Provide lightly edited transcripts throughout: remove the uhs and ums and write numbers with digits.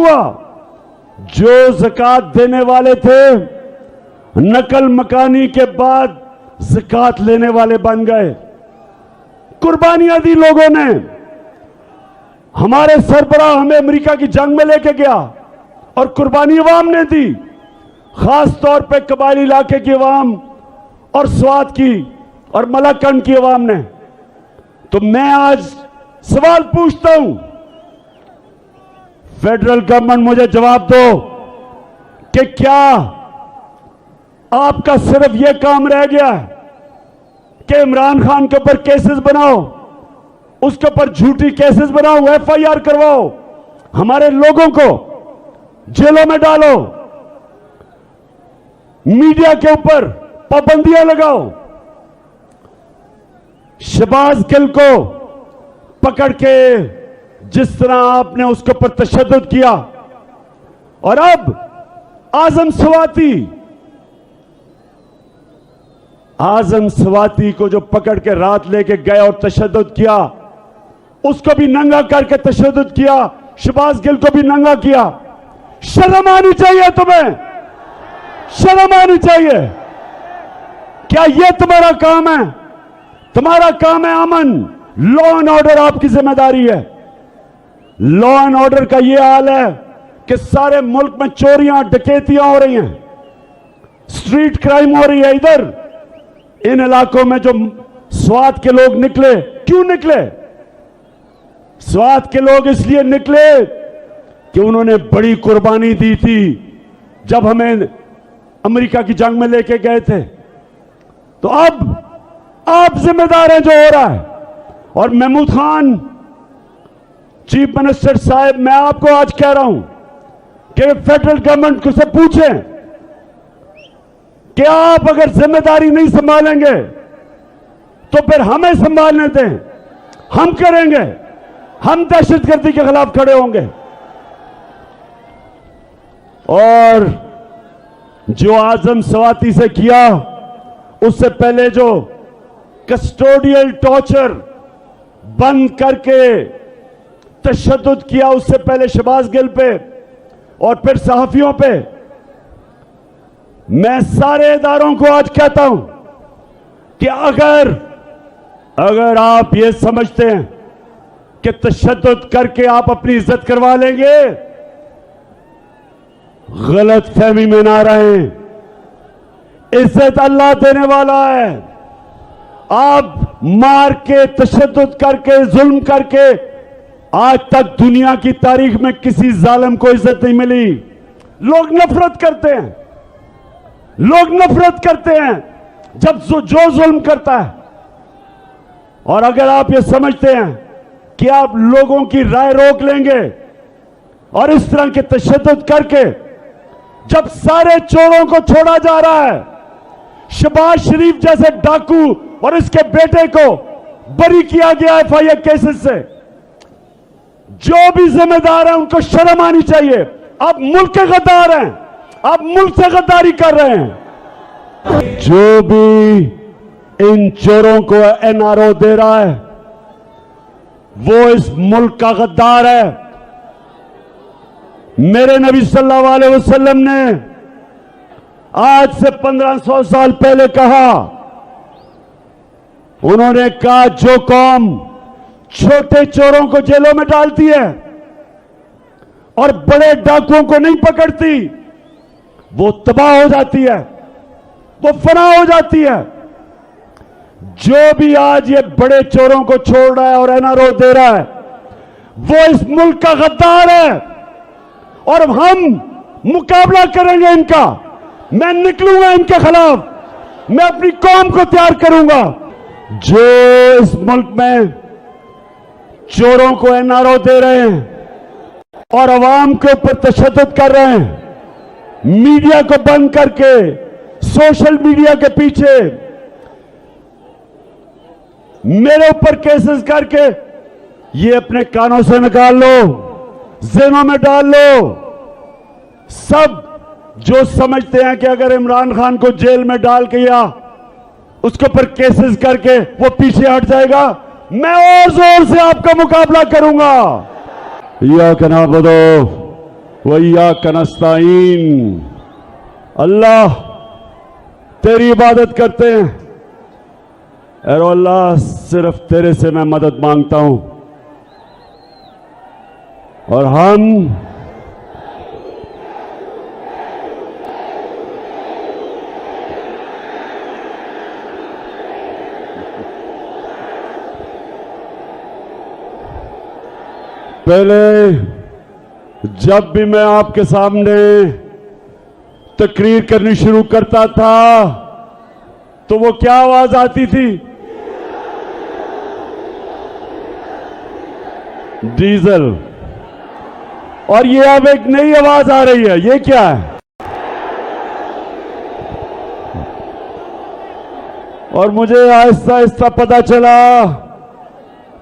हुआ। जो ज़कात देने वाले थे नकल मकानी के बाद ज़कात लेने वाले बन गए। कुर्बानियां दी लोगों ने। हमारे सरबराह हमें अमेरिका की जंग में लेके गया और कुर्बानी अवाम ने दी, खास तौर पे कबायली इलाके की अवाम और स्वात की और मलाकंड की अवाम ने। तो मैं आज सवाल पूछता हूं, फेडरल गवर्नमेंट मुझे जवाब दो कि क्या आपका सिर्फ यह काम रह गया है कि इमरान खान के ऊपर केसेस बनाओ, उसके ऊपर झूठी केसेस बनाओ, एफआईआर करवाओ, हमारे लोगों को जेलों में डालो, मीडिया के ऊपर पाबंदियां लगाओ, शहबाज गिल को पकड़ के जिस तरह आपने उसके ऊपर तशद्दुद किया, और अब आजम सवाती को जो पकड़ के रात लेके गए और तशद्दुद किया, उसको भी नंगा करके तशद्दुद किया, शहबाज गिल को भी नंगा किया। शर्म आनी चाहिए तुम्हें, शर्म आनी चाहिए। क्या यह तुम्हारा काम है? तुम्हारा काम है अमन, लॉ एंड ऑर्डर आपकी जिम्मेदारी है। लॉ एंड ऑर्डर का यह हाल है कि सारे मुल्क में चोरियां डकैतियां हो रही हैं, स्ट्रीट क्राइम हो रही है। इधर इन इलाकों में जो स्वात के लोग निकले, क्यों निकले? स्वात के लोग इसलिए निकले कि उन्होंने बड़ी कुर्बानी दी थी जब हमें अमेरिका की जंग में लेके गए थे। तो अब आप जिम्मेदार हैं जो हो रहा है। और महमूद खान चीफ मिनिस्टर साहब, मैं आपको आज कह रहा हूं कि फेडरल गवर्नमेंट को से पूछें कि आप अगर जिम्मेदारी नहीं संभालेंगे तो फिर हमें संभालने दें, हम करेंगे, हम दहशतगर्दी के खिलाफ खड़े होंगे। और जो आजम सवाती से किया, उससे पहले जो कस्टोडियल टॉर्चर बंद करके तशद्दुद किया, उससे पहले शहबाज गिल पे और फिर सहाफियों पे, मैं सारे इदारों को आज कहता हूं कि अगर आप ये समझते हैं कि तशद्दुद करके आप अपनी इज्जत करवा लेंगे, गलत फहमी में ना रहें। इज्जत अल्लाह देने वाला है। आप मार के, तशद्दुद करके, जुल्म करके, आज तक दुनिया की तारीख में किसी जालिम को इज्जत नहीं मिली। लोग नफरत करते हैं, लोग नफरत करते हैं जब जो जुल्म करता है। और अगर आप ये समझते हैं कि आप लोगों की राय रोक लेंगे और इस तरह के तशद्दुद करके जब सारे चोरों को छोड़ा जा रहा है, शहबाज शरीफ जैसे डाकू और इसके बेटे को बरी किया गया एफआईआर केसेस से, जो भी जिम्मेदार है उनको शर्म आनी चाहिए। आप मुल्क के गद्दार हैं, आप मुल्क से गद्दारी कर रहे हैं। जो भी इन चोरों को एनआरओ दे रहा है वो इस मुल्क का गद्दार है। मेरे नबी सल्लल्लाहु अलैहि वसल्लम ने आज से 1500 साल पहले कहा, उन्होंने कहा जो कौम छोटे चोरों को जेलों में डालती है और बड़े डाकुओं को नहीं पकड़ती, वो तबाह हो जाती है, वो फना हो जाती है। जो भी आज ये बड़े चोरों को छोड़ रहा है और एनआरओ दे रहा है, वो इस मुल्क का गद्दार है और हम मुकाबला करेंगे इनका। मैं निकलूंगा इनके खिलाफ, मैं अपनी कौम को तैयार करूंगा। जो इस मुल्क में चोरों को एनआरओ दे रहे हैं और अवाम के ऊपर तशद्दुद कर रहे हैं, मीडिया को बंद करके, सोशल मीडिया के पीछे मेरे ऊपर केसेस करके, ये अपने कानों से निकाल लो, जेनों में डाल लो। सब जो समझते हैं कि अगर इमरान खान को जेल में डाल के या उसके ऊपर केसेस करके वो पीछे हट जाएगा, मैं और जोर से आपका मुकाबला करूंगा। इय्याका नअबुदु वइय्याक नस्तईन। अल्लाह तेरी इबादत करते हैं, और अल्लाह सिर्फ तेरे से मैं मदद मांगता हूं। और हम पहले जब भी मैं आपके सामने तकरीर करनी शुरू करता था तो वो क्या आवाज आती थी? डीजल। और ये अब एक नई आवाज आ रही है, ये क्या है? और मुझे आहिस्ता आहिस्ता पता चला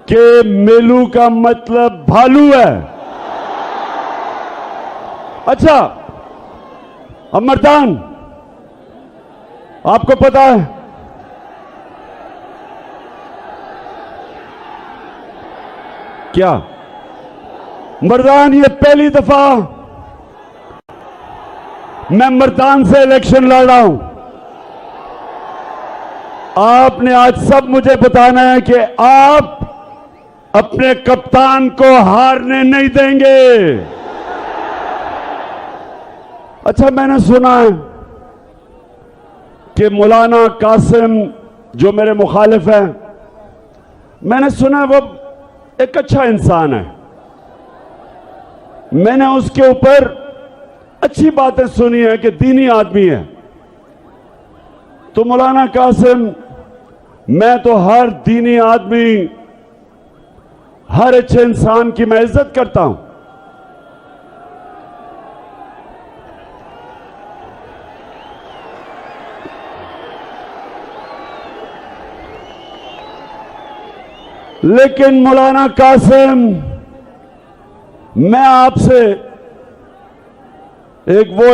कि मेलू का मतलब भालू है। अच्छा अमरदान, आपको पता है क्या मर्दान, ये पहली दफा मैं मर्दान से इलेक्शन लड़ रहा हूं। आपने आज सब मुझे बताना है कि आप अपने कप्तान को हारने नहीं देंगे। अच्छा, मैंने सुना है कि मौलाना कासिम जो मेरे मुखालिफ हैं, मैंने सुना है वो एक अच्छा इंसान है। मैंने उसके ऊपर अच्छी बातें सुनी है कि दीनी आदमी है। तो मौलाना कासिम, मैं तो हर दीनी आदमी, हर अच्छे इंसान की मैं इज्जत करता हूं, लेकिन मौलाना कासिम, मैं आपसे एक वो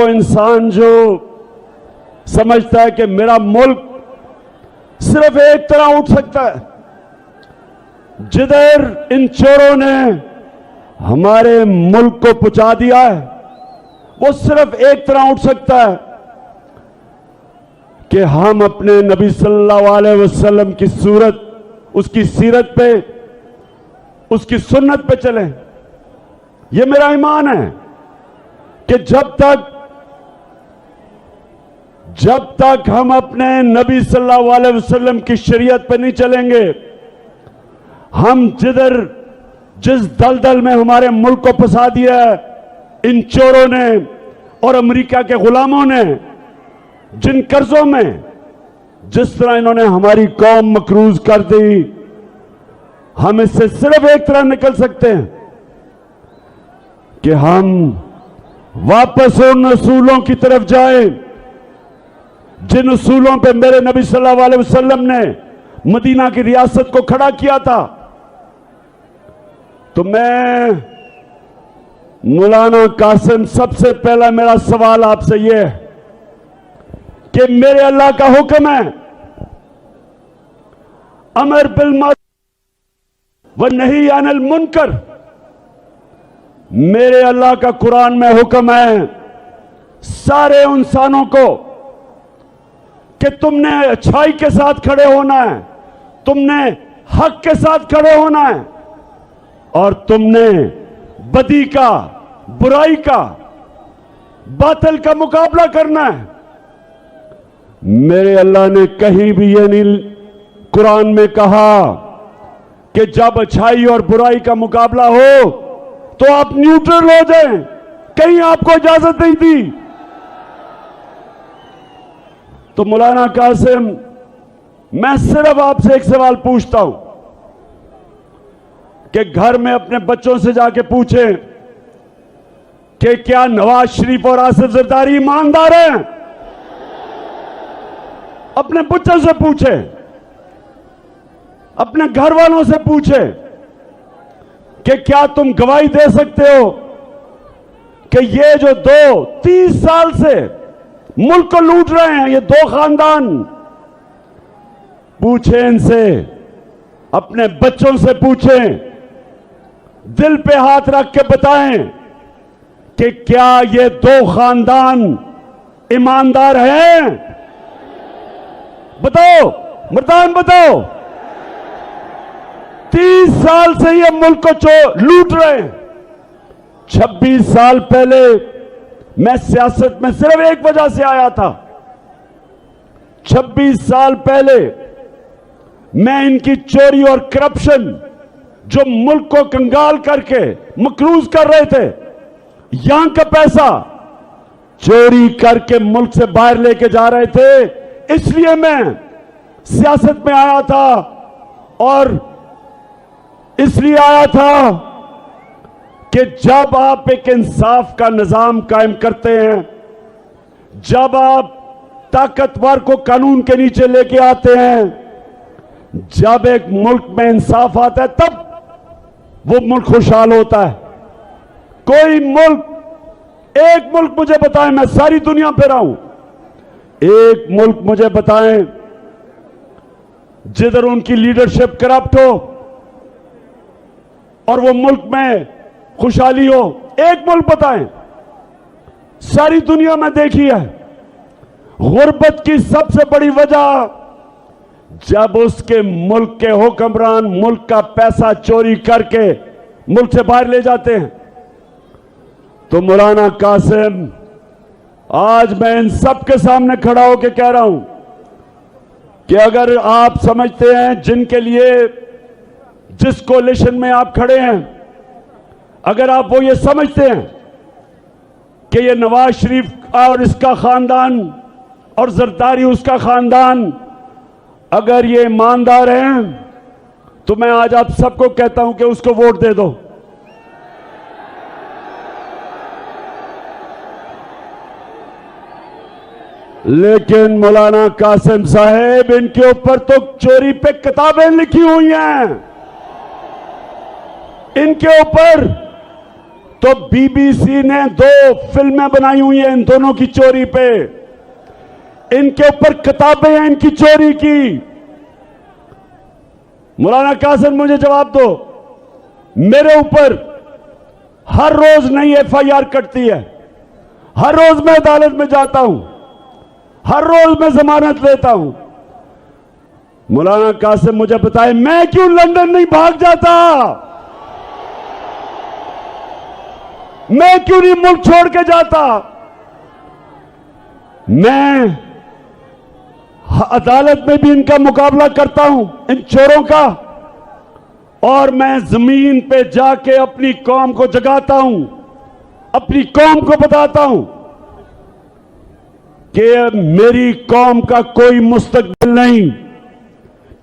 इंसान जो समझता है कि मेरा मुल्क सिर्फ एक तरह उठ सकता है, जिधर इन चोरों ने हमारे मुल्क को पहुंचा दिया है, वो सिर्फ एक तरह उठ सकता है कि हम अपने नबी सल्लल्लाहु अलैहि वसल्लम की सूरत, उसकी सीरत पे, उसकी सुन्नत पे चलें। ये मेरा ईमान है कि जब तक हम अपने नबी सल्लल्लाहु अलैहि वसल्लम की शरीयत पे नहीं चलेंगे, हम जिस दलदल में हमारे मुल्क को फंसा दिया है इन चोरों ने और अमेरिका के गुलामों ने, जिन कर्जों में जिस तरह इन्होंने हमारी कौम मकरूज कर दी, हम इससे सिर्फ एक तरह निकल सकते हैं कि हम वापस उन असूलों की तरफ जाएं जिन असूलों पे मेरे नबी सल्लल्लाहु अलैहि वसल्लम ने मदीना की रियासत को खड़ा किया था। तो मैं मौलाना कासिम, सबसे पहला मेरा सवाल आपसे यह है कि मेरे अल्लाह का हुक्म है, अमर बिल मारूफ व नही अनिल मुनकर। मेरे अल्लाह का कुरान में हुक्म है सारे इंसानों को कि तुमने अच्छाई के साथ खड़े होना है, तुमने हक के साथ खड़े होना है, और तुमने बदी का, बुराई का, बातिल का मुकाबला करना है। मेरे अल्लाह ने कहीं भी ये नहीं कुरान में कहा कि जब अच्छाई और बुराई का मुकाबला हो तो आप न्यूट्रल हो जाएं, कहीं आपको इजाजत नहीं दी। तो मौलाना कासिम, मैं सिर्फ आपसे एक सवाल पूछता हूं कि घर में अपने बच्चों से जाके पूछें कि क्या नवाज शरीफ और आसिफ जरदारी ईमानदार हैं? अपने बच्चों से पूछें, अपने घर वालों से पूछें कि क्या तुम गवाही दे सकते हो कि ये जो 30 साल से मुल्क को लूट रहे हैं, ये दो खानदान, पूछें इनसे, अपने बच्चों से पूछें दिल पे हाथ रख के बताएं कि क्या ये दो खानदान ईमानदार हैं? बताओ मर्दान, बताओ। 30 साल से ये मुल्क को लूट रहे हैं। 26 साल पहले मैं सियासत में सिर्फ एक वजह से आया था। 26 साल पहले मैं इनकी चोरी और करप्शन, जो मुल्क को कंगाल करके मकरूज कर रहे थे, यहां का पैसा चोरी करके मुल्क से बाहर लेके जा रहे थे, इसलिए मैं सियासत में आया था। और इसलिए आया था कि जब आप एक इंसाफ का निजाम कायम करते हैं, जब आप ताकतवर को कानून के नीचे लेके आते हैं, जब एक मुल्क में इंसाफ आता है, तब वो मुल्क खुशहाल होता है। कोई मुल्क, एक मुल्क मुझे बताएं, मैं सारी दुनिया पे रहा हूं, एक मुल्क मुझे बताएं जिधर उनकी लीडरशिप करप्ट हो और वो मुल्क में खुशहाली हो। एक मुल्क बताएं। सारी दुनिया में देखी है, गुर्बत की सबसे बड़ी वजह जब उसके मुल्क के हुक्मरान मुल्क का पैसा चोरी करके मुल्क से बाहर ले जाते हैं। तो मौलाना कासिम, आज मैं इन सब के सामने खड़ा होकर कह रहा हूं कि अगर आप समझते हैं, जिनके लिए, जिस कोलिशन में आप खड़े हैं, अगर आप वो ये समझते हैं कि ये नवाज शरीफ और इसका खानदान और जरदारी उसका खानदान, अगर ये ईमानदार हैं, तो मैं आज आप सबको कहता हूं कि उसको वोट दे दो। लेकिन मौलाना कासिम साहब, इनके ऊपर तो चोरी पे किताबें लिखी हुई हैं। इनके ऊपर तो बीबीसी ने 2 फिल्में बनाई हुई हैं इन दोनों की चोरी पे। इनके ऊपर किताबें हैं इनकी चोरी की। मौलाना कासिम, मुझे जवाब दो, मेरे ऊपर हर रोज नई एफआईआर कटती है, हर रोज मैं अदालत में जाता हूं, हर रोज मैं जमानत लेता हूं। मौलाना कासिम, मुझे बताएं, मैं क्यों लंदन नहीं भाग जाता? मैं क्यों नहीं मुल्क छोड़ के जाता? मैं अदालत में भी इनका मुकाबला करता हूं, इन चोरों का, और मैं जमीन पे जाके अपनी कौम को जगाता हूं, अपनी कौम को बताता हूं कि मेरी कौम का कोई मुस्तकबिल नहीं,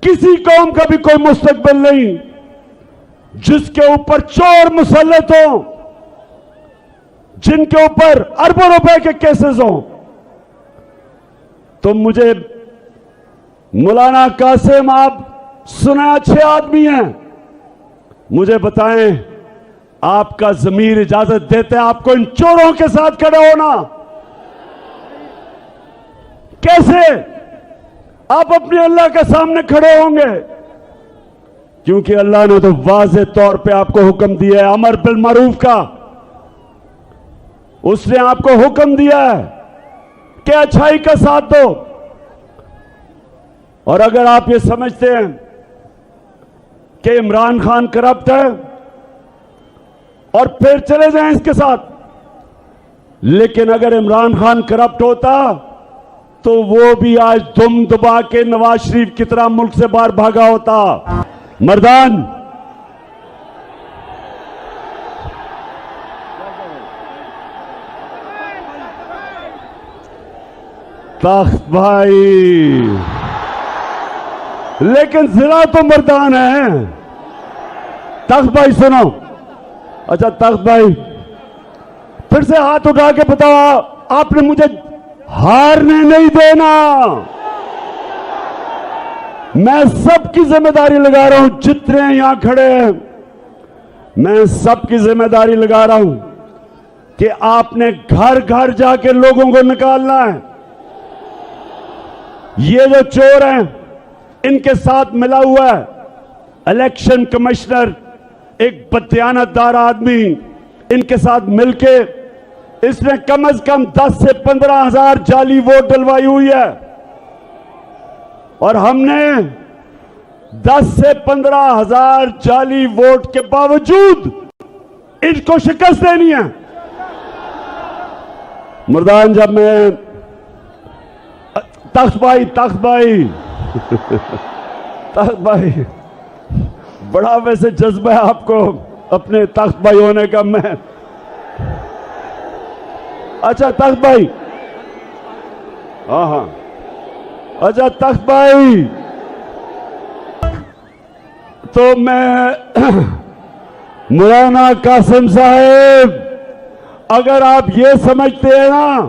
किसी कौम का भी कोई मुस्तकबिल नहीं जिसके ऊपर चोर मुसल्लत हो, जिनके ऊपर अरबों रुपए के केसेस हो। तो मुझे मौलाना कासिम, आप सुना अच्छे आदमी हैं, मुझे बताएं, आपका ज़मीर इजाजत देते हैं आपको इन चोरों के साथ खड़े होना? कैसे आप अपने अल्लाह के सामने खड़े होंगे? क्योंकि अल्लाह ने तो वाज़ेह तौर पे आपको हुक्म दिया है अमर बिल मारूफ का। उसने आपको हुक्म दिया है कि अच्छाई का साथ दो। और अगर आप ये समझते हैं कि इमरान खान करप्ट है और फिर चले जाएं इसके साथ, लेकिन अगर इमरान खान करप्ट होता तो वो भी आज दुम दबा के नवाज शरीफ की तरह मुल्क से बाहर भागा होता। मर्दान, तख्त भाई, लेकिन जिला तो मर्दान है। तख्त भाई सुनो, अच्छा तख्त भाई फिर से हाथ उठा के बताओ, आपने मुझे हारने नहीं देना। मैं सबकी जिम्मेदारी लगा रहा हूं, जितने यहां खड़े हैं मैं सबकी जिम्मेदारी लगा रहा हूं कि आपने घर घर जाके लोगों को निकालना है। ये जो चोर हैं, इनके साथ मिला हुआ है इलेक्शन कमिश्नर एक बदयानतदार आदमी इनके साथ मिलके इसने कम से कम 10 से 15 हजार जाली वोट डलवाई हुई है और हमने 10 से 15 हजार जाली वोट के बावजूद इनको शिकस्त देनी है। मर्दान, जब मैं तख्त भाई बड़ा वैसे जज्बा है आपको अपने तख्त भाई होने का। मैं अच्छा तख्त भाई, हाँ, अच्छा तख्त भाई, तो मैं मौलाना कासिम साहब, अगर आप ये समझते हैं ना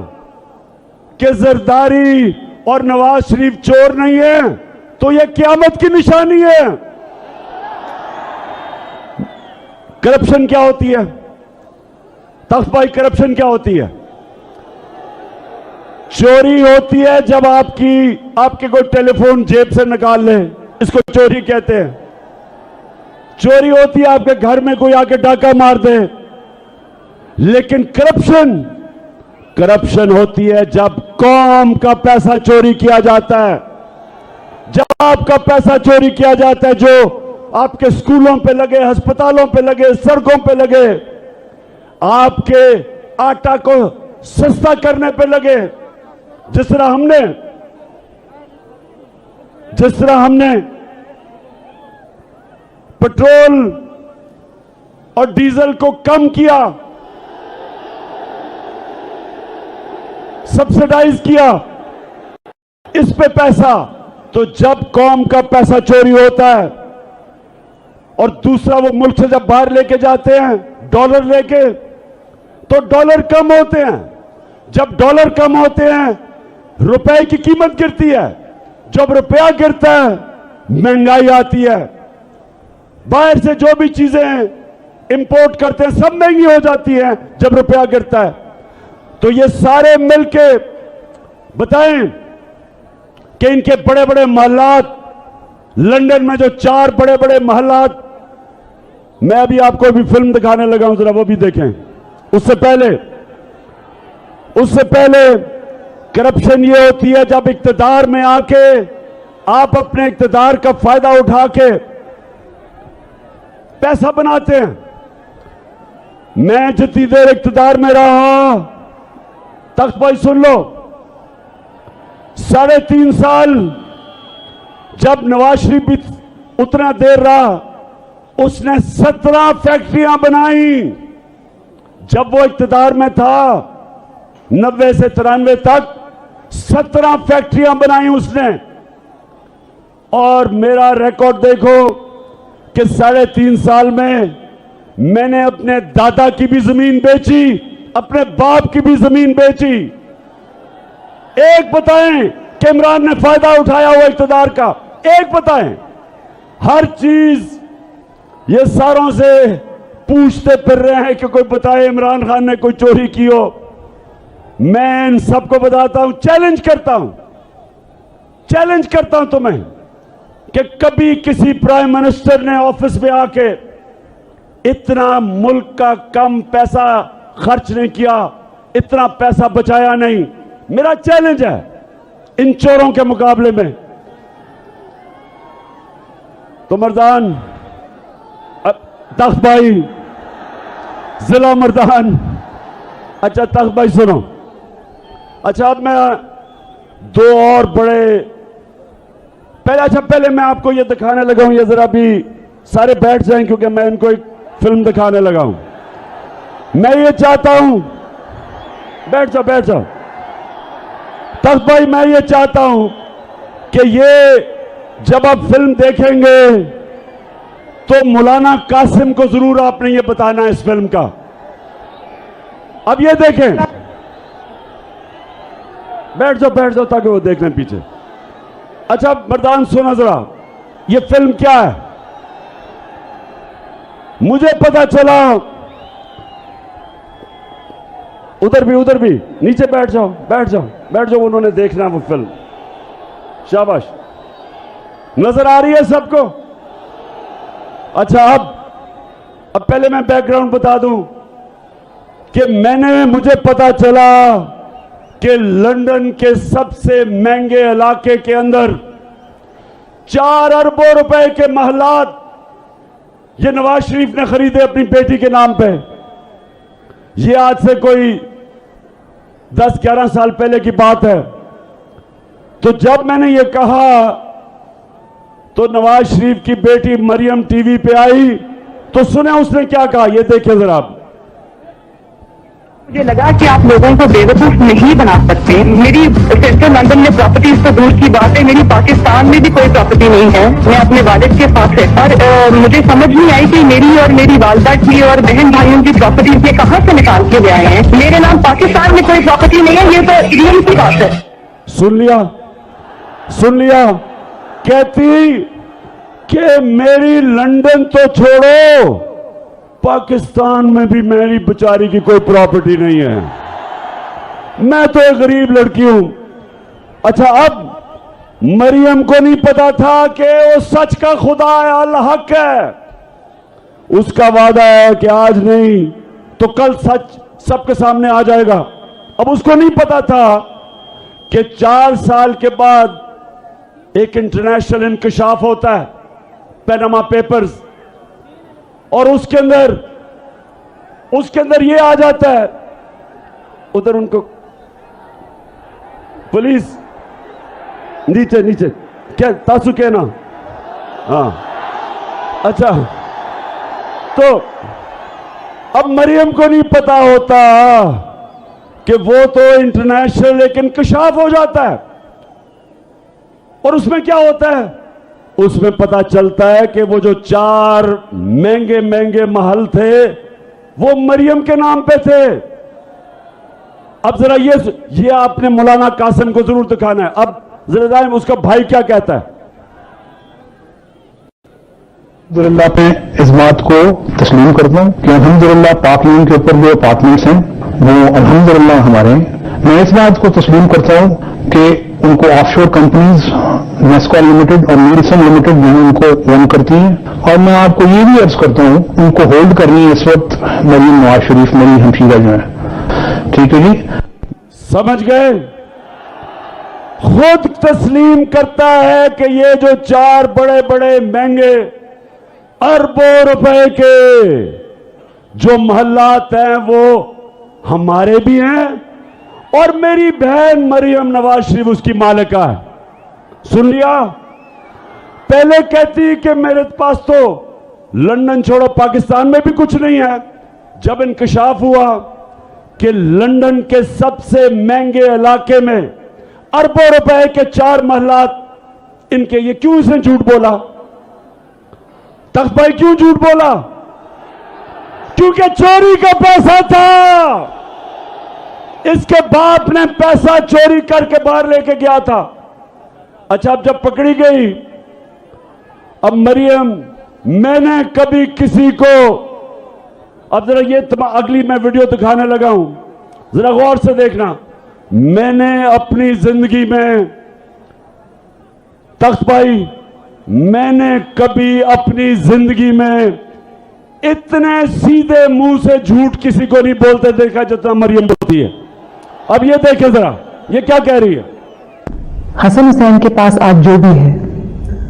कि जरदारी और नवाज शरीफ चोर नहीं है तो ये क़यामत की निशानी है। करप्शन क्या होती है तख्त भाई? करप्शन क्या होती है? चोरी होती है जब आपके कोई टेलीफोन जेब से निकाल ले, इसको चोरी कहते हैं। चोरी होती है आपके घर में कोई आके डाका मार दे। लेकिन करप्शन होती है जब कौम का पैसा चोरी किया जाता है, जब आपका पैसा चोरी किया जाता है, जो आपके स्कूलों पे लगे, अस्पतालों पे लगे, सड़कों पे लगे, आपके आटा को सस्ता करने पे लगे। जिस तरह हमने पेट्रोल और डीजल को कम किया, सब्सिडाइज किया, इस पे पैसा, तो जब कौम का पैसा चोरी होता है और दूसरा वो मुल्क से जब बाहर लेके जाते हैं डॉलर लेके, तो डॉलर कम होते हैं। जब डॉलर कम होते हैं रुपए की कीमत गिरती है। जब रुपया गिरता है महंगाई आती है। बाहर से जो भी चीजें इंपोर्ट करते हैं सब महंगी हो जाती हैं जब रुपया गिरता है। तो ये सारे मिलके बताएं कि इनके बड़े बड़े महलात, लंदन में जो 4 बड़े बड़े महलात, मैं अभी आपको भी फिल्म दिखाने लगा हूं, जरा वो भी देखें। उससे पहले करप्शन ये होती है जब इक्तदार में आके आप अपने इक्तदार का फायदा उठा के पैसा बनाते हैं। मैं जितनी देर इक्तदार में रहा, तख्त भाई सुन लो, 3.5 साल जब नवाज शरीफ भी उतना देर रहा, उसने 17 फैक्ट्रियां बनाई। जब वो इक्तदार में था 90 से 93 तक 17 फैक्ट्रियां बनाई उसने। और मेरा रिकॉर्ड देखो कि 3.5 साल में मैंने अपने दादा की भी जमीन बेची, अपने बाप की भी जमीन बेची। एक बताएं कि इमरान ने फायदा उठाया हुआ इक्तदार का? एक बताएं। हर चीज ये सारों से पूछते फिर रहे हैं कि कोई बताए इमरान खान ने कोई चोरी की हो। मैं इन सबको बताता हूं, चैलेंज करता हूं तुम्हें कि कभी किसी प्राइम मिनिस्टर ने ऑफिस में आके इतना मुल्क का कम पैसा खर्च नहीं किया, इतना पैसा बचाया नहीं। मेरा चैलेंज है इन चोरों के मुकाबले में। तो मर्दान, तख्त भाई, जिला मर्दान, अच्छा तख्त भाई सुनो, अच्छा अब मैं 2 और बड़े पहले मैं आपको ये दिखाने लगा हूं, ये जरा भी सारे बैठ जाएं क्योंकि मैं इनको एक फिल्म दिखाने लगा हूं। मैं ये चाहता हूं, बैठ जाओ तख्त भाई, मैं ये चाहता हूं कि ये जब आप फिल्म देखेंगे तो मौलाना कासिम को जरूर आपने ये बताना है इस फिल्म का। अब ये देखें, बैठ जाओ ताकि वो देख लें पीछे। अच्छा मर्दान सुना जरा, ये फिल्म क्या है? मुझे पता चला, उधर भी नीचे बैठ जाओ, उन्होंने देखना वो फिल्म। शाबाश, नजर आ रही है सबको? अच्छा अब पहले मैं बैकग्राउंड बता दूं कि मुझे पता चला कि लंदन के सबसे महंगे इलाके के अंदर 4 अरबों रुपए के महलात ये नवाज शरीफ ने खरीदे अपनी बेटी के नाम पे। ये आज से कोई 10-11 साल पहले की बात है। तो जब मैंने ये कहा तो नवाज शरीफ की बेटी मरियम टीवी पे आई, तो सुने उसने क्या कहा, ये देखिए जरा आप। मुझे लगा कि आप लोगों को बेवकूफ नहीं बना सकते। मेरी सेंट्रल लंदन में प्रॉपर्टीज तो दूर की बात है, मेरी पाकिस्तान में भी कोई प्रॉपर्टी नहीं है। मैं अपने वालिद के पास है और मुझे समझ नहीं आई कि मेरी और मेरी वालदा की और बहन भाइयों की प्रॉपर्टीज ये कहाँ से निकाल के ले आए हैं। मेरे नाम पाकिस्तान में कोई प्रॉपर्टी नहीं है, ये तो रियल की बात है। सुन लिया कहती कि मेरी लंदन तो छोड़ो, पाकिस्तान में भी मेरी बेचारी की कोई प्रॉपर्टी नहीं है, मैं तो एक गरीब लड़की हूं। अच्छा, अब मरियम को नहीं पता था कि वो सच का खुदा है, अल्लाह हक है, उसका वादा है कि आज नहीं तो कल सच सबके सामने आ जाएगा। अब उसको नहीं पता था कि 4 साल के बाद एक इंटरनेशनल इंकशाफ होता है, पैनामा पेपर्स, और उसके अंदर ये आ जाता है। उधर उनको पुलिस नीचे क्या तासु कहना, हाँ अच्छा। तो अब मरियम को नहीं पता होता कि वो तो इंटरनेशनल एक इंकशाफ हो जाता है, और उसमें क्या होता है, उसमें पता चलता है कि वो जो 4 महंगे महल थे वो मरियम के नाम पे थे। अब जरा ये आपने मौलाना कासिम को जरूर दिखाना है। अब जरा जाए उसका भाई क्या कहता है। अल्हम्दुलिल्लाह पे इस बात को तस्लीम करता हूँ कि अल्हम्दुलिल्लाह पार्लियामेंट के ऊपर जो अपार्टमेंट्स हैं वो अल्हम्दुलिल्लाह हमारे हैं। मैं इस बात को तस्लीम करता हूँ कि उनको ऑफशोर कंपनीज नेस्कॉल लिमिटेड और नीलसन लिमिटेड जो है उनको ओन करती हैं, और मैं आपको ये भी अर्ज करता हूँ उनको होल्ड करनी है इस वक्त मरियम नवाज शरीफ मेरी हमशीरा जो है। ठीक है जी, समझ गए। खुद तस्लीम करता है कि ये जो 4 बड़े महंगे अरबों रुपए के जो महल्लात हैं वो हमारे भी हैं, और मेरी बहन मरियम नवाज शरीफ उसकी मालिका है। सुन लिया। पहले कहती कि मेरे पास तो लंदन छोड़ो पाकिस्तान में भी कुछ नहीं है। जब इंकशाफ हुआ कि लंदन के सबसे महंगे इलाके में अरबों रुपए के 4 महलात इनके, ये क्यों इसने झूठ बोला? तख्त भाई क्यों झूठ बोला? क्योंकि चोरी का पैसा था। इसके बाप ने पैसा चोरी करके बाहर लेके गया था। अच्छा, अब जब पकड़ी गई, अब मरियम, मैंने कभी किसी को, अब जरा ये अगली मैं वीडियो दिखाने लगा हूं, जरा गौर से देखना। मैंने अपनी जिंदगी में, तख्त भाई, मैंने कभी अपनी जिंदगी में इतने सीधे मुंह से झूठ किसी को नहीं बोलते देखा जितना मरियम बोलती है। अब ये देखें जरा, ये क्या कह रही है। हसन हुसैन के पास आज जो भी है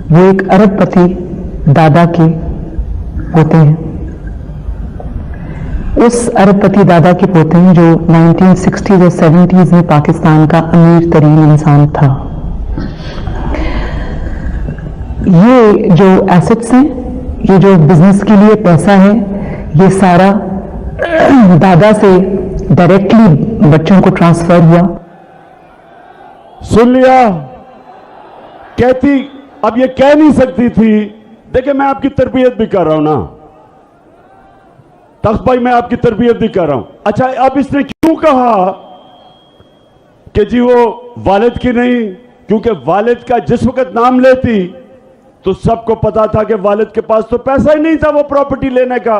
वो एक अरबपति दादा के पोते हैं। उस अरबपति दादा के पोते हैं जो 1960s और 70s में पाकिस्तान का अमीर तरीन इंसान था। ये जो एसेट्स हैं, ये जो बिजनेस के लिए पैसा है, ये सारा दादा से डायरेक्टली बच्चों को ट्रांसफर हुआ। सुन लिया। कहती, अब ये कह नहीं सकती थी। देखिए, मैं आपकी तरबियत भी कर रहा हूं ना तख्त भाई, मैं आपकी तरबियत भी कर रहा हूं। अच्छा, अब इसने क्यों कहा कि जी वो वालिद की नहीं? क्योंकि वालिद का जिस वक्त नाम लेती तो सबको पता था कि वालिद के पास तो पैसा ही नहीं था वो प्रॉपर्टी लेने का।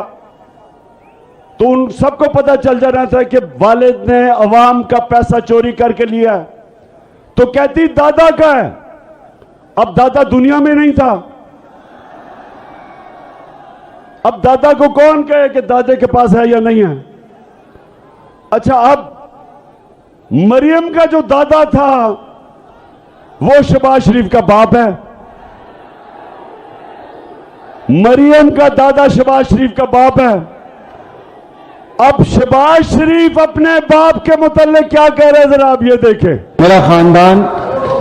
तो उन सबको पता चल जाना था कि वालिद ने अवाम का पैसा चोरी करके लिया है। तो कहती दादा का है। अब दादा दुनिया में नहीं था। अब दादा को कौन कहे कि दादे के पास है या नहीं है? अच्छा, अब मरियम का जो दादा था वो शहबाज शरीफ का बाप है। मरियम का दादा शहबाज शरीफ का बाप है। अब शहबाज शरीफ अपने बाप के मुताल्लिक क्या कह रहे हैं, जरा आप ये देखें।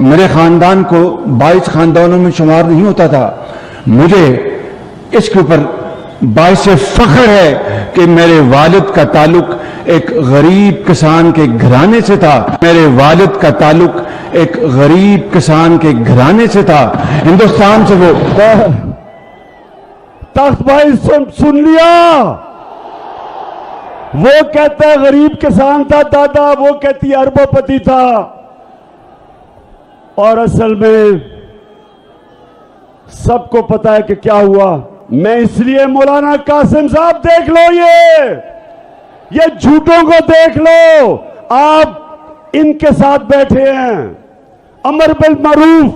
मेरे खानदान को 22 खानदानों में शुमार नहीं होता था। मुझे इसके ऊपर बाइस फख्र है कि मेरे वालिद का ताल्लुक एक गरीब किसान के घराने से था। मेरे वालिद का ताल्लुक एक गरीब किसान के घराने से था। हिंदुस्तान से वो तख्त भाई सुन लिया। वो कहता है गरीब किसान था दादा, वो कहती अरबोपति था। और असल में सबको पता है कि क्या हुआ। मैं इसलिए मौलाना कासिम साहब देख लो, ये झूठों को देख लो। आप इनके साथ बैठे हैं, अमर बिल मारूफ।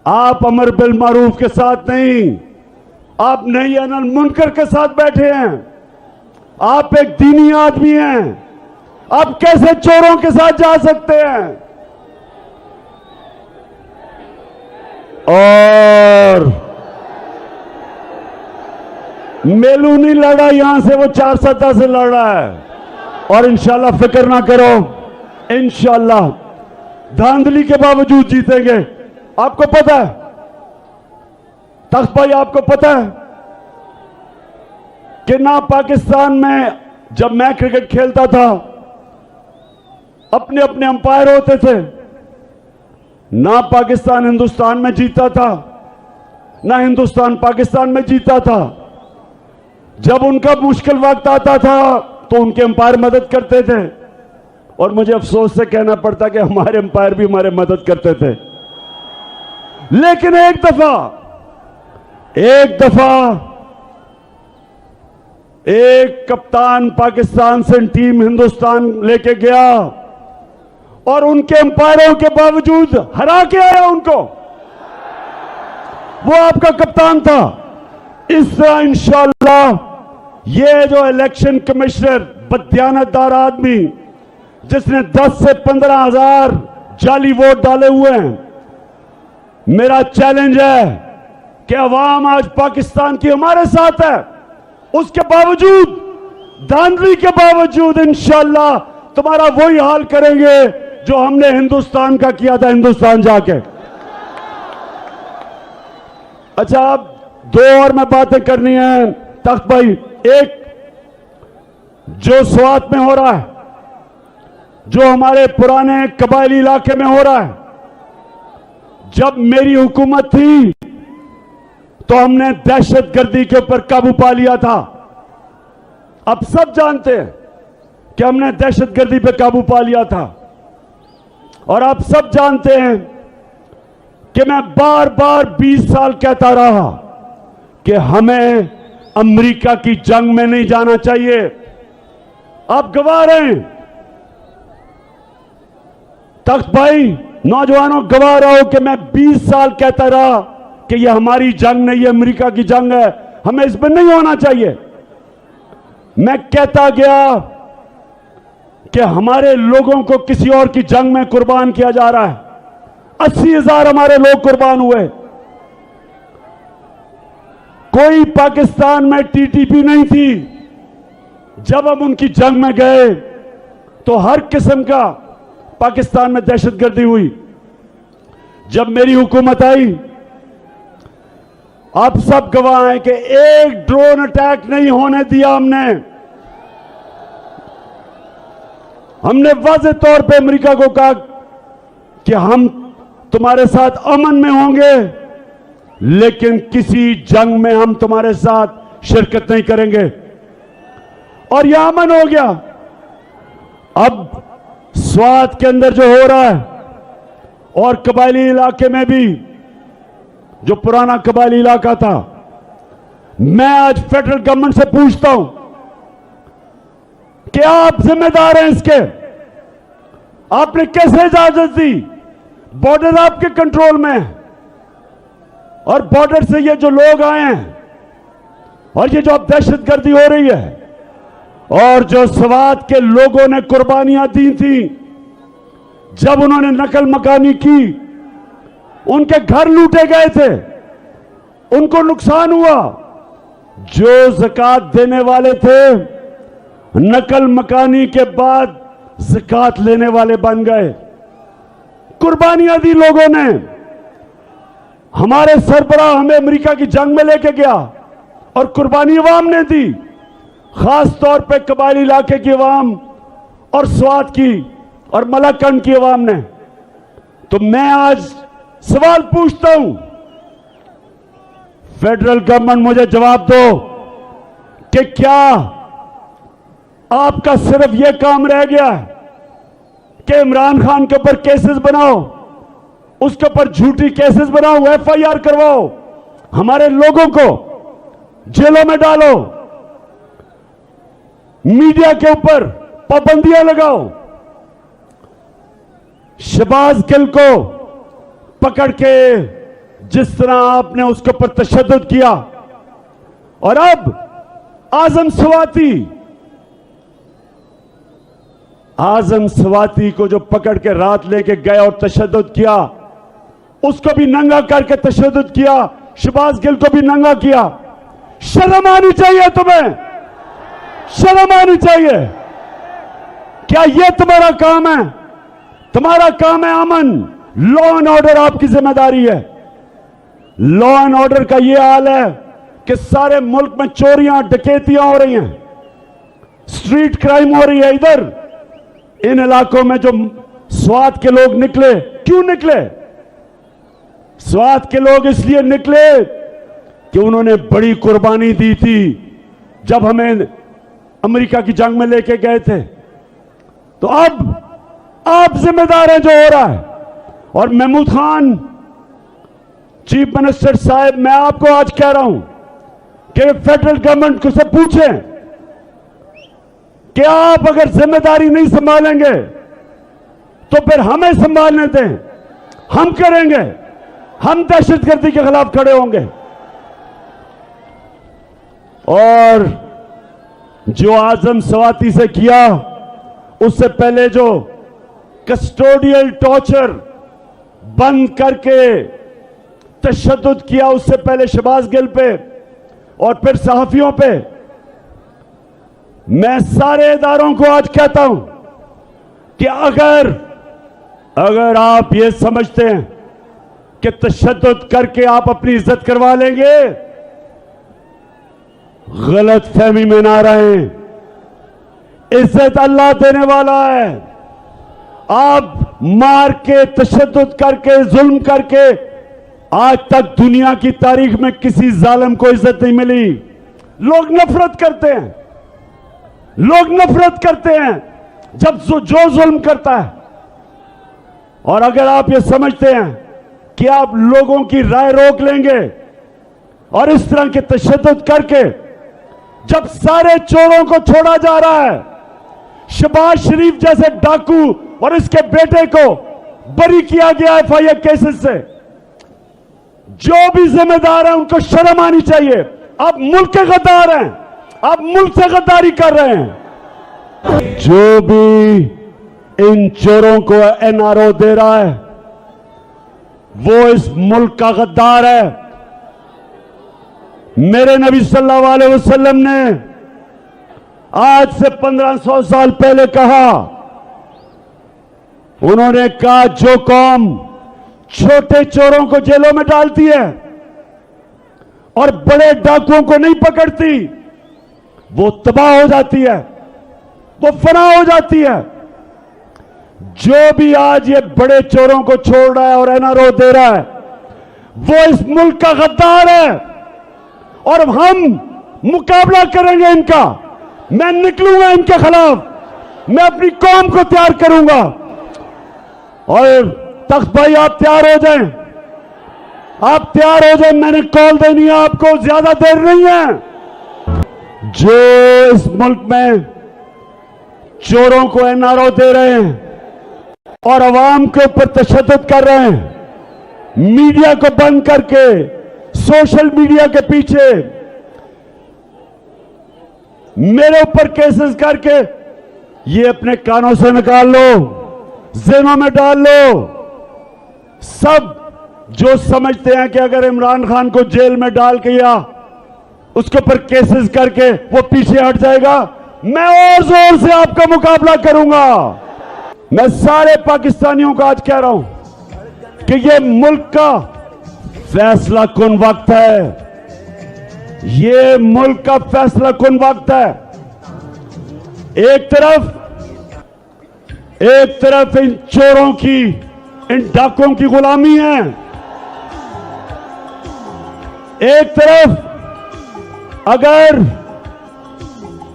आप अमर बिल मारूफ के साथ नहीं, आप नही अनल मुनकर के साथ बैठे हैं। आप एक दीनी आदमी हैं, आप कैसे चोरों के साथ जा सकते हैं? और मेलू नहीं लड़ा यहां से, वो 4 सत्ता से लड़ रहा है। और इंशाल्लाह फिक्र ना करो, इंशाल्लाह धांधली के बावजूद जीतेंगे। आपको पता है तख्त भाई, आपको पता है कि ना पाकिस्तान में जब मैं क्रिकेट खेलता था अपने अपने अंपायर होते थे, ना पाकिस्तान हिंदुस्तान में जीता था, ना हिंदुस्तान पाकिस्तान में जीता था। जब उनका मुश्किल वक्त आता था तो उनके अंपायर मदद करते थे। और मुझे अफसोस से कहना पड़ता कि हमारे अंपायर भी हमारे मदद करते थे। लेकिन एक दफा एक कप्तान पाकिस्तान से टीम हिंदुस्तान लेके गया और उनके अंपायरों के बावजूद हरा के आया उनको। वो आपका कप्तान था। इस तरह इंशाअल्लाह ये जो इलेक्शन कमिश्नर बददियानतदार आदमी जिसने 10 से 15 हजार जाली वोट डाले हुए हैं, मेरा चैलेंज है कि अवाम आज पाकिस्तान की हमारे साथ है। उसके बावजूद, धांधली के बावजूद इंशाअल्लाह तुम्हारा वही हाल करेंगे जो हमने हिंदुस्तान का किया था हिंदुस्तान जाके। अच्छा, अब 2 और मैं बातें करनी है तख्त भाई। एक, जो स्वात में हो रहा है, जो हमारे पुराने कबायली इलाके में हो रहा है, जब मेरी हुकूमत थी तो हमने दहशतगर्दी के ऊपर काबू पा लिया था। अब सब जानते हैं कि हमने दहशतगर्दी पे काबू पा लिया था। और आप सब जानते हैं कि मैं बार बार 20 साल कहता रहा कि हमें अमेरिका की जंग में नहीं जाना चाहिए। आप गवाह रहे हैं तख्त भाई, नौजवानों गवाह रहो कि मैं 20 साल कहता रहा कि यह हमारी जंग नहीं है, अमेरिका की जंग है, हमें इसमें नहीं होना चाहिए। मैं कहता गया कि हमारे लोगों को किसी और की जंग में कुर्बान किया जा रहा है। 80,000 हमारे लोग कुर्बान हुए। कोई पाकिस्तान में टीटीपी नहीं थी। जब हम उनकी जंग में गए तो हर किस्म का पाकिस्तान में दहशतगर्दी हुई। जब मेरी हुकूमत आई, आप सब गवाह हैं कि एक ड्रोन अटैक नहीं होने दिया हमने वाज़ेह तौर पे अमेरिका को कहा कि हम तुम्हारे साथ अमन में होंगे, लेकिन किसी जंग में हम तुम्हारे साथ शिरकत नहीं करेंगे। और यह अमन हो गया। अब स्वात के अंदर जो हो रहा है और कबायली इलाके में भी, जो पुराना कबायली इलाका था, मैं आज फेडरल गवर्नमेंट से पूछता हूं, क्या आप जिम्मेदार हैं इसके? आपने कैसे इजाजत दी? बॉर्डर आपके कंट्रोल में है और बॉर्डर से ये जो लोग आए हैं, और ये जो अब दहशतगर्दी हो रही है और जो स्वात के लोगों ने कुर्बानियां दी थी जब उन्होंने नकल मकानी की, उनके घर लूटे गए थे, उनको नुकसान हुआ। जो ज़कात देने वाले थे नकल मकानी के बाद ज़कात लेने वाले बन गए। कुर्बानियां दी लोगों ने। हमारे सरबराह हमें अमेरिका की जंग में लेके गया और कुर्बानी अवाम ने दी, खास तौर पे कबायली इलाके की अवाम और स्वात की और मलाकंड की अवाम ने। तो मैं आज सवाल पूछता हूं, फेडरल गवर्नमेंट मुझे जवाब दो कि क्या आपका सिर्फ यह काम रह गया है कि इमरान खान के ऊपर केसेस बनाओ, उसके ऊपर झूठी केसेस बनाओ, एफआईआर करवाओ, हमारे लोगों को जेलों में डालो, मीडिया के ऊपर पाबंदियां लगाओ, शहबाज गिल को पकड़ के जिस तरह आपने उसके ऊपर तशद्दुद किया, और अब आजम स्वाति को जो पकड़ के रात लेके गए और तशद्दुद किया, उसको भी नंगा करके तशद्दुद किया, शहबाज गिल को भी नंगा किया। शर्म आनी चाहिए तुम्हें, शर्म आनी चाहिए। क्या यह तुम्हारा काम है? तुम्हारा काम है अमन, लॉ एंड ऑर्डर आपकी जिम्मेदारी है। लॉ एंड ऑर्डर का यह हाल है कि सारे मुल्क में चोरियां डकैतियां हो रही हैं, स्ट्रीट क्राइम हो रही है। इधर इन इलाकों में जो स्वात के लोग निकले, क्यों निकले? स्वात के लोग इसलिए निकले कि उन्होंने बड़ी कुर्बानी दी थी जब हमें अमेरिका की जंग में लेके गए थे। तो अब आप जिम्मेदार हैं जो हो रहा है। और महमूद खान चीफ मिनिस्टर साहब, मैं आपको आज कह रहा हूं कि फेडरल गवर्नमेंट को से पूछें कि आप अगर जिम्मेदारी नहीं संभालेंगे तो फिर हमें संभालने दें, हम करेंगे, हम दहशतगर्दी के खिलाफ खड़े होंगे। और जो आजम स्वाति से किया, उससे पहले जो कस्टोडियल टॉर्चर बंद करके तशद्दुद किया, उससे पहले शहबाज गिल पे और फिर सहाफियों पे, मैं सारे इदारों को आज कहता हूं कि अगर आप ये समझते हैं कि तशद्दुद करके आप अपनी इज्जत करवा लेंगे, गलत फहमी में ना रहें। इज्जत अल्लाह देने वाला है। आप मार के, तशद्दुद करके, जुल्म करके, आज तक दुनिया की तारीख में किसी जालिम को इज्जत नहीं मिली। लोग नफरत करते हैं, लोग नफरत करते हैं जब जो जुल्म करता है। और अगर आप ये समझते हैं कि आप लोगों की राय रोक लेंगे और इस तरह के तशद्दुद करके जब सारे चोरों को छोड़ा जा रहा है, शहबाज शरीफ जैसे डाकू और इसके बेटे को बरी किया गया एफआईआर केसेस से, जो भी जिम्मेदार है उनको शर्म आनी चाहिए। आप मुल्क के गद्दार हैं, आप मुल्क से गद्दारी कर रहे हैं। जो भी इन चोरों को एनआरओ दे रहा है वो इस मुल्क का गद्दार है। मेरे नबी सल्लल्लाहु अलैहि वसल्लम ने आज से 1500 साल पहले कहा, उन्होंने कहा जो कौम छोटे चोरों को जेलों में डालती है और बड़े डाकुओं को नहीं पकड़ती, वो तबाह हो जाती है, वो फना हो जाती है। जो भी आज ये बड़े चोरों को छोड़ रहा है और एनआरओ दे रहा है, वो इस मुल्क का गद्दार है और हम मुकाबला करेंगे इनका। मैं निकलूंगा इनके खिलाफ, मैं अपनी कौम को तैयार करूंगा। और तख्त भाई आप तैयार हो जाएं, आप तैयार हो जाएं, मैंने कॉल देनी है आपको, ज्यादा देर नहीं है। जो इस मुल्क में चोरों को एनआरओ दे रहे हैं और अवाम के ऊपर तशद्दुद कर रहे हैं, मीडिया को बंद करके सोशल मीडिया के पीछे मेरे ऊपर केसेस करके ये अपने कानों से निकाल लो, जेनों में डाल लो। सब जो समझते हैं कि अगर इमरान खान को जेल में डाल के या उसके ऊपर केसेस करके वो पीछे हट जाएगा, मैं और जोर से आपका मुकाबला करूंगा। मैं सारे पाकिस्तानियों को आज कह रहा हूं कि ये मुल्क का फैसला कुन वक्त है, ये मुल्क का फैसला कुन वक्त है। एक तरफ इन चोरों की, इन डाकुओं की गुलामी है, एक तरफ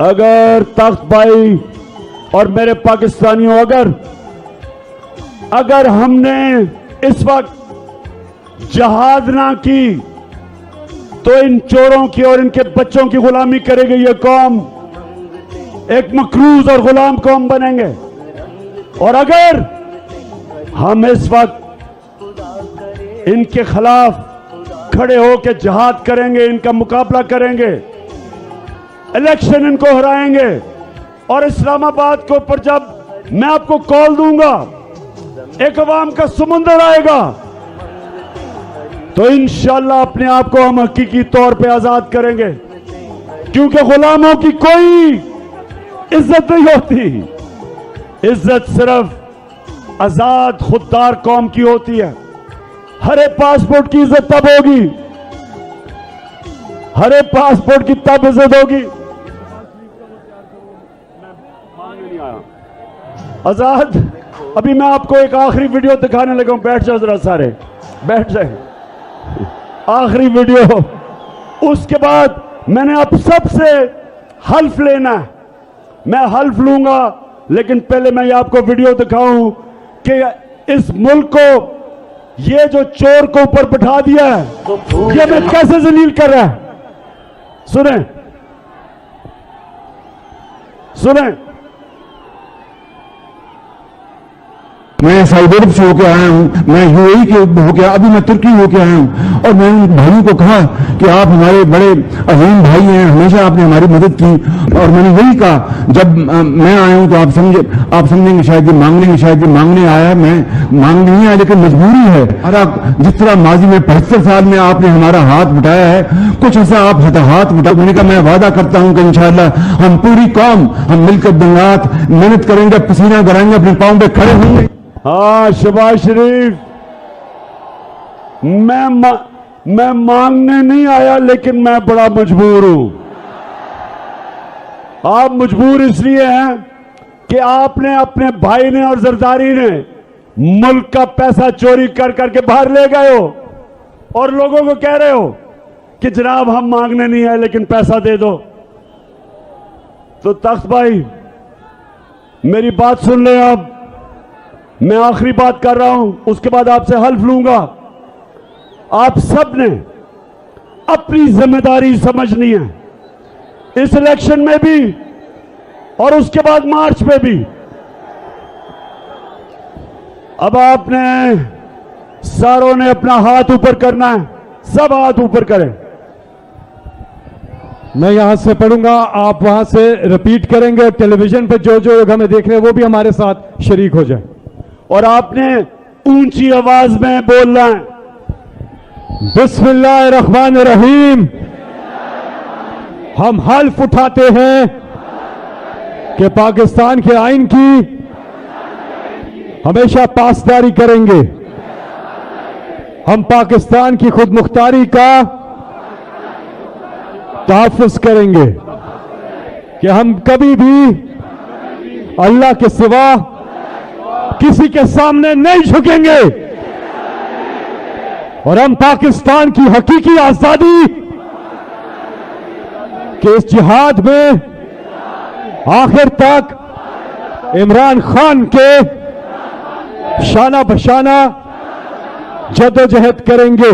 अगर तख्त भाई और मेरे पाकिस्तानियों, अगर हमने इस वक्त जहाद ना की तो इन चोरों की और इनके बच्चों की गुलामी करेगी ये कौम, एक मकरूज और गुलाम कौम बनेंगे। और अगर हम इस वक्त इनके खिलाफ खड़े होकर जहाद करेंगे, इनका मुकाबला करेंगे, इलेक्शन इनको हराएंगे, और इस्लामाबाद के ऊपर जब मैं आपको कॉल दूंगा, एक अवाम का समुंदर आएगा, तो इंशाअल्लाह अपने आप को हम हकीकी तौर पे आजाद करेंगे। क्योंकि गुलामों की कोई इज्जत नहीं होती, इज्जत सिर्फ आजाद खुददार कौम की होती है। हरे पासपोर्ट की इज्जत तब होगी, हरे पासपोर्ट की तब इज्जत होगी। आजाद, अभी मैं आपको एक आखिरी वीडियो दिखाने लगा हूं, बैठ जाओ जरा, सारे बैठ जाए। आखिरी वीडियो, उसके बाद मैंने अब सबसे हल्फ लेना है, मैं हल्फ लूंगा, लेकिन पहले मैं ये आपको वीडियो दिखाऊं कि इस मुल्क को ये जो चोर को ऊपर बिठा दिया है, ये मैं कैसे जलील कर रहा है। सुने सुने, मैं सऊदी अरब से होकर आया हूं, मैं यूएई के होकर, अभी मैं तुर्की होकर आया हूं, और मैं उन भाइयों को कहा कि आप हमारे बड़े अजीम भाई हैं, हमेशा आपने हमारी मदद की। और मैंने यही कहा, जब मैं आया हूं तो आप समझेंगे शायद ये मांगने आया, मैं मांग नहीं आया, लेकिन मजबूरी है। जिस तरह माजी में 75 साल में आपने हमारा हाथ बटाया है, कुछ ऐसा आप हाथ बटा। मैंने कहा मैं वादा करता हूं कि इंशाअल्लाह हम पूरी कौम, हम मिलकर दिन-रात मेहनत करेंगे, पसीना गराएंगे, अपने पांव पे खड़े होंगे। हाँ शबाज शरीफ, मैं मांगने नहीं आया, लेकिन मैं बड़ा मजबूर हूं। आप मजबूर इसलिए हैं कि आपने, अपने भाई ने और जरदारी ने मुल्क का पैसा चोरी कर करके बाहर ले गए हो, और लोगों को कह रहे हो कि जनाब हम मांगने नहीं आए, लेकिन पैसा दे दो। तो तख्त भाई मेरी बात सुन ले, अब मैं आखिरी बात कर रहा हूं, उसके बाद आपसे हल्फ लूंगा। आप सब ने अपनी जिम्मेदारी समझनी है, इस इलेक्शन में भी और उसके बाद मार्च में भी। अब आपने सारों ने अपना हाथ ऊपर करना है, सब हाथ ऊपर करें। मैं यहां से पढ़ूंगा, आप वहां से रिपीट करेंगे, और टेलीविजन पर जो जो लोग हमें देख रहे हैं वो भी हमारे साथ शरीक हो जाए। और आपने ऊंची आवाज में बोलना है, बिस्मिल्लाहिर्रहमानिर्रहीम। हम हल्फ उठाते हैं कि पाकिस्तान के आइन की हमेशा पासदारी करेंगे। हम पाकिस्तान की खुदमुख्तारी का तहफ़्फ़ुज़ करेंगे कि हम कभी भी अल्लाह के सिवा किसी के सामने नहीं झुकेंगे, और हम पाकिस्तान की हकीकी आजादी के इस जिहाद में आखिर तक इमरान खान के शाना बशाना जदोजहद करेंगे।